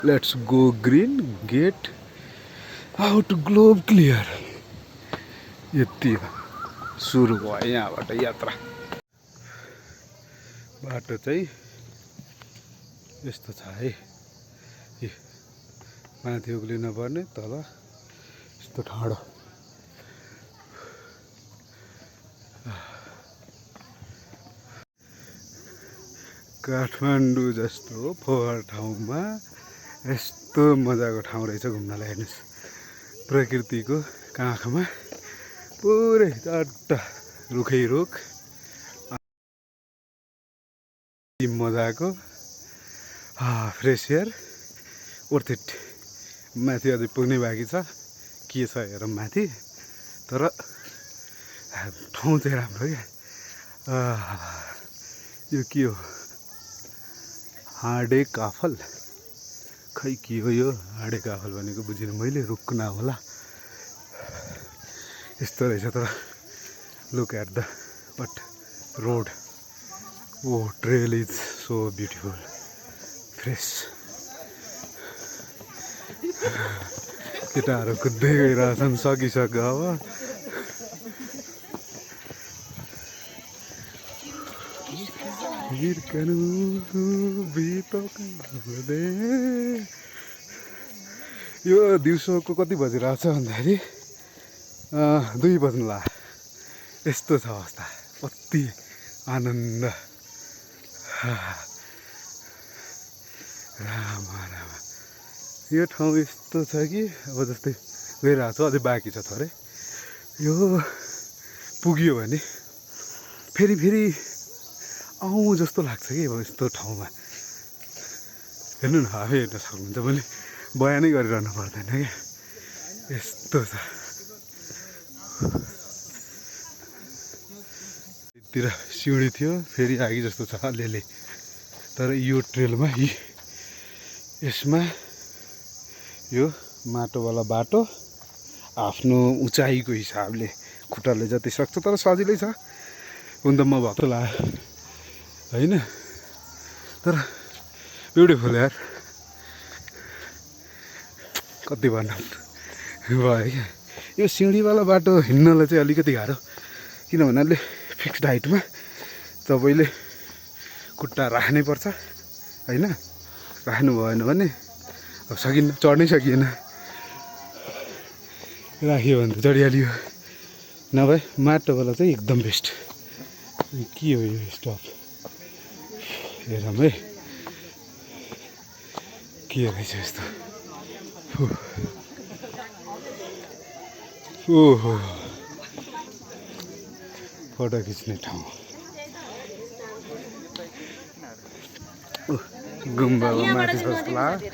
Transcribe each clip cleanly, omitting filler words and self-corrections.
Let's go green, get out globe clear. यति हो सुरु भयो यहाँबाट यात्रा। बाटो चाहिँ यस्तो छ है, माथि उक्लिन पर्ने, तल यस्तो ठाडो। काठमाडौँ जस्तो फोहोर ठाउँमा यस्तो मजाको ठाउँ रहेछ घुम्नलाई। हेर्नुहोस्, प्रकृतिको काखमा पुरै चट्ट रुखै रुख, मजाको फ्रेस एयर, वर्थ इट। माथि अझै पुग्नै बाँकी छ, के छ हेरौँ माथि। तर ठाउँ चाहिँ राम्रो क्या। यो के हो, हाँडे काफल, खै के हो यो हाँडे काफल भनेको बुझिनँ मैले, रुक्ना होला यस्तो रहेछ। तर look at the but road, oh trail is so beautiful, fresh. केटाहरू कुद्दै गइरहेछन्, सकिसक्यो अब। यो दिउँसोको कति बजिरहेछ भन्दाखेरि 2 बज्नुला। यस्तो छ अवस्था, कति आनन्द। रामा रामा, यो ठाउँ यस्तो छ कि अब जस्तै गइरहेको छ, अझै बाँकी छ थोरै। यो पुग्यो भने फेरि आउँ जस्तो लाग्छ कि अब यस्तो ठाउँमा। हेर्नु न, आफै हेर्न सक्नुहुन्छ, मैले बयानै गरिरहनु पर्दैन क्या, यस्तो छ। तिर सिँढी थियो, फेरि आगे जस्तो छ अलिअलि। तर यो ट्रेलमा यसमा यो माटोवाला बाटो आफ्नो उचाइको हिसाबले खुट्टाले जति सक्छ, तर सजिलै छ। हुन त म भएको लाग्यो होइन, तर ब्युटिफुल यार। कति भन्नु भयो क्या। यो सिँढीवाला बाटो हिँड्नलाई चाहिँ अलिकति गाह्रो, किनभने अलि फिक्स्ड हाइटमा तपाईँले खुट्टा राख्नै पर्छ होइन। राख्नु भएन भने अब सकिन्न, चढ्नै सकिएन। राख्यो भने त चढिहाल्यो, नभए माटोवाला चाहिँ एकदम बेस्ट। के हो यो स्टप, हेरौँ है के रहेछ यस्तो। ओहो, फोटो खिच्ने ठाउँ। गुम्बाको माथि जस्तो लाग्यो।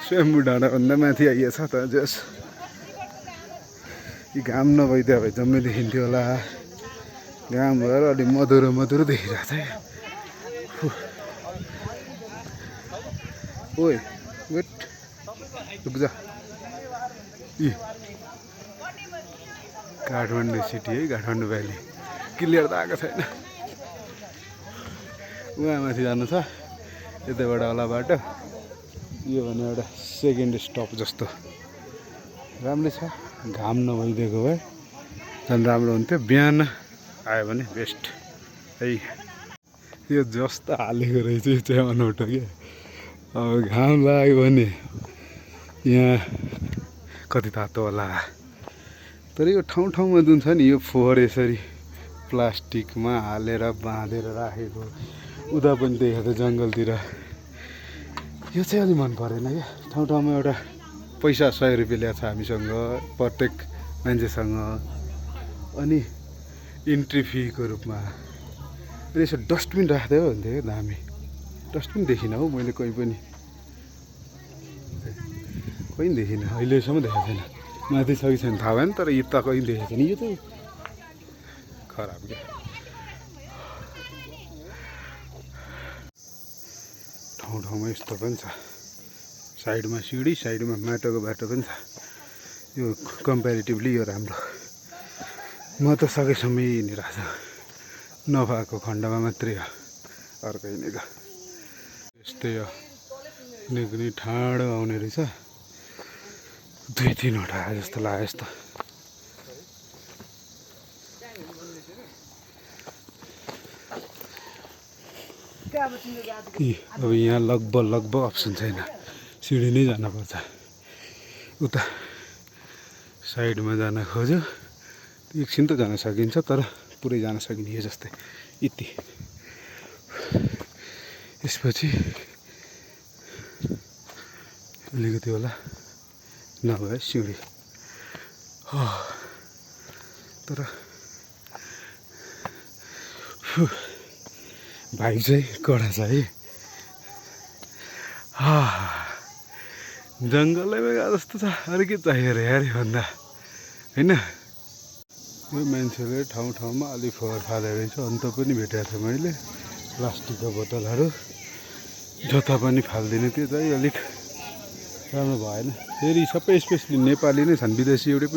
स्वयम्भू डाँडाभन्दा माथि आइएछ त। जस घाम नभइदियो भए जम्मै देखिन्थ्यो होला। घाम भएर अलिक मधुरो मधुरो देखिरहेको छ क्या। ओए वेट, रुक जा। काठमाडौँ सिटी है, काठमाडौँ भ्याली। क्लियर त आएको छैन। उहाँ माथि जानु छ, यताबाट होला बाटो। यो भने एउटा सेकेन्ड स्टप जस्तो राम्रै छ। घाम नभइदिएको भए झन् राम्रो हुन्थ्यो। बिहान आयो भने बेस्ट है। यो जस्तो हालेको रहेछ, यो चाहिँ अनौठो क्या। अब घाम लाग्यो भने यहाँ कति तातो होला। तर यो ठाउँ ठाउँमा जुन छ नि, यो फोहोर यसरी प्लास्टिकमा हालेर बाँधेर राखेको, उता पनि देखेको छ जङ्गलतिर। यो चाहिँ अलि मन परेन क्या। ठाउँ ठाउँमा एउटा पैसा 100 रुपियाँ ल्याएको छ हामीसँग, प्रत्येक मान्छेसँग, अनि इन्ट्री फीको रूपमा। अनि यसो डस्टबिन राख्दै हो हुन्थ्यो क्या, दामी। डस्टबिन देखिनँ हौ मैले कहीँ पनि देखिनँ, अहिलेसम्म देखेको छैन। माथि छ कि छैन थाहा भएन, तर यो त कहीँ देखेको छैन। यो चाहिँ खराब क्या। ठाउँ ठाउँमा यस्तो पनि छ, साइडमा सिँढी, साइडमा माटोको बाटो पनि छ। यो कम्पेरिटिभली यो राम्रो। म त सकेसम्म यहीँनिर छु, नभएको खण्डमा मात्रै हो। अर्कै हिँडेको यस्तै हो निक्नी ठाडो आउने रहेछ 2-3 वटा आए जस्तो लाग्यो यस्तो अब यहाँ लगभग अप्सन छैन सिडी नै जानुपर्छ उता साइडमा जान खोज्यो एकछिन त जान सकिन्छ तर पुरै जान सकिने जस्तै यति यसपछि अलिकति होला नभए सिडी तर बाइक चाहिँ कडा छ है जङ्गलैमा गए जस्तो छ अरू के चाहियो अरे यार भन्दा होइन यो मान्छेले ठाउँमा अलि फोहोर फाले रहेछ अन्त पनि भेटेको थिएँ मैले प्लास्टिकको बोतलहरू जता पनि फाल्दिने त्यो चाहिँ अलिक राम्रो भएन फेरि सबै स्पेसली नेपाली नै छन् विदेशी एउटा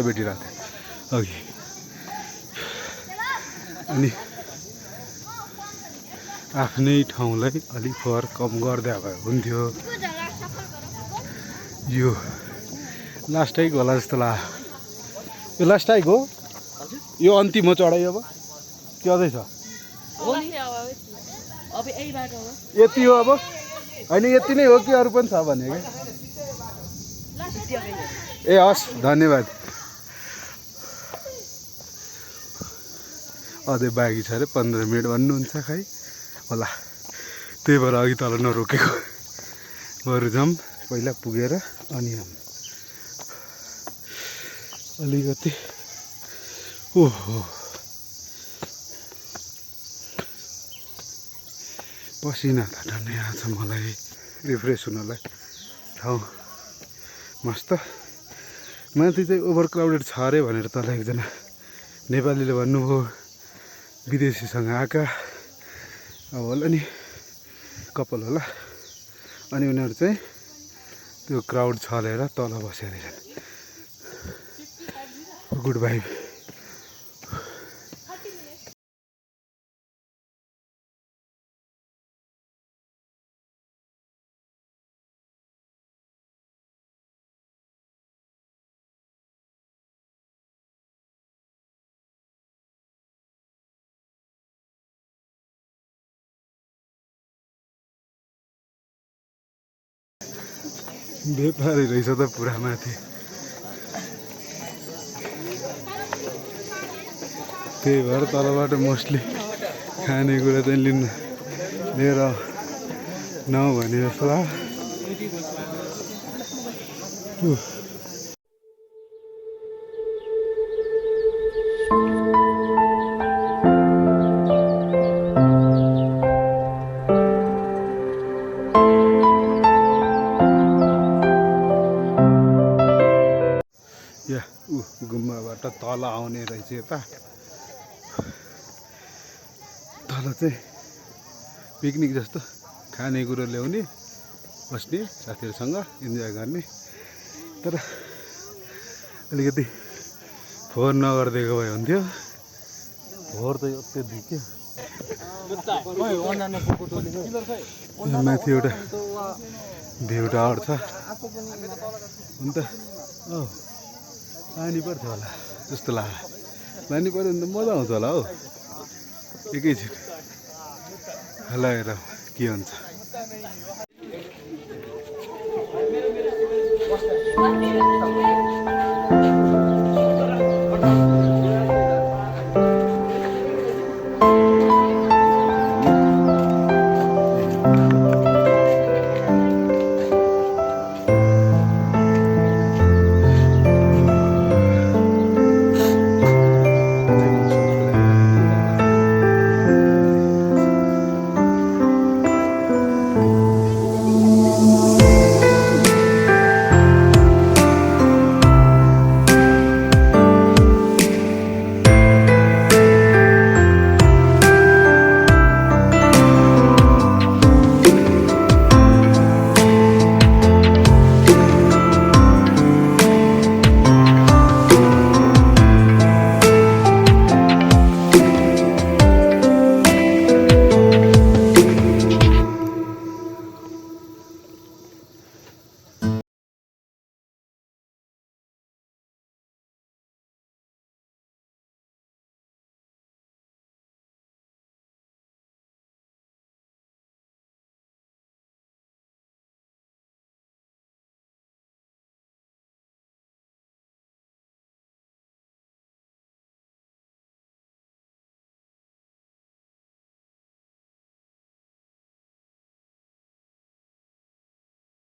भेटिरहेको थियो अघि अनि आफ्नै ठाउँलाई अलिक फोहोर कम गर्दा भए हुन्थ्यो यो लास्ट टाइक होला जस्तो लाग्यो यो लास्ट टाइक हो यो अन्तिम हो चढाइ अब के अझै छ यति हो अब होइन यति नै हो कि अरू पनि छ भने ए हस् धन्यवाद अझै बाँकी छ अरे 15 मिनट भन्नुहुन्छ खै होला त्यही भएर अघि तल नरोकेको बरु जाऊँ पहिला पुगेर अनि अलिकति ओहो पसिना त टन्नै आएको छ मलाई रिफ्रेस हुनलाई ठाउँ मस्त माथि चाहिँ ओभर क्राउडेड छ अरे भनेर तल एकजना नेपालीले भन्नुभयो विदेशीसँग आएका अब होला नि कपाल होला अनि उनीहरू चाहिँ त्यो क्राउड छलेर तल बसेर रहेछन् गुड भाइब व्यापारी रहेछ त पुरा माथि त्यही भएर तलबाट मोस्टली खानेकुरा चाहिँ लिएर नभने जस्तो लाग्यो गुम्बाबाट तल आउने रहेछ यता तल चाहिँ पिकनिक जस्तो खानेकुरो ल्याउने बस्ने साथीहरूसँग इन्जोय गर्ने तर अलिकति फोहोर नगरिदिएको भए हुन्थ्यो फोहोर त यति दिक्यो माथि एउटा भ्यू टावर छ अन्त पानी पर्छ होला जस्तो लाग्यो पानी पऱ्यो भने त मजा आउँछ होला हौ एकैछिन लगाएर के हुन्छ